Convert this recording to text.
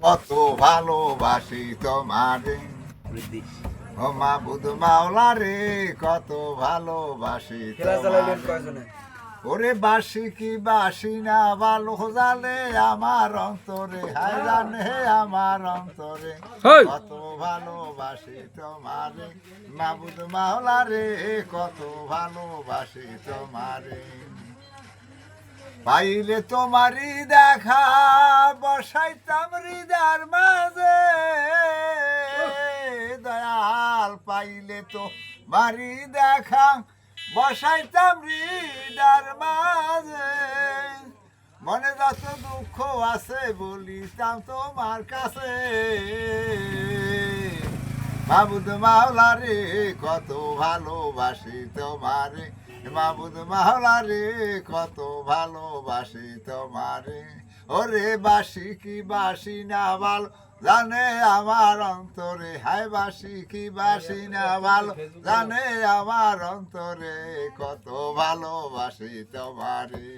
কত ভালোবাসি তোমারে ও মাবুদ মাওলা রে, কত ভালোবাসি তোমারে। ওরে বাসি কি বাসি না ভালো জানে আমার অন্তরে, হায় জানে আমার অন্তরে, কত ভালোবাসি তোমারে মাবুদ মাওলা রে, কত ভালোবাসি তোমারে। পাইলে তোমারই দেখা বসাইতাম হৃদয়ের মাঝে, দয়াল পাইলে তো মারি দেখা বসাইতাম হৃদয়ের মাঝে, মনে যত দুঃখ আছে বলিতাম তোমার কাছে, মাবুদ মাওলা রে, কত ভালোবাসি তোমারে মাবুদ মাওলা রে, কত ভালোবাসি তোমারে। ওরে বাসি কি বাসি না ভালো জানে আমার অন্তরে, হায় বাসি কি বাসি না ভালো জানে আমার অন্তরে, কত ভালোবাসি তোমারে।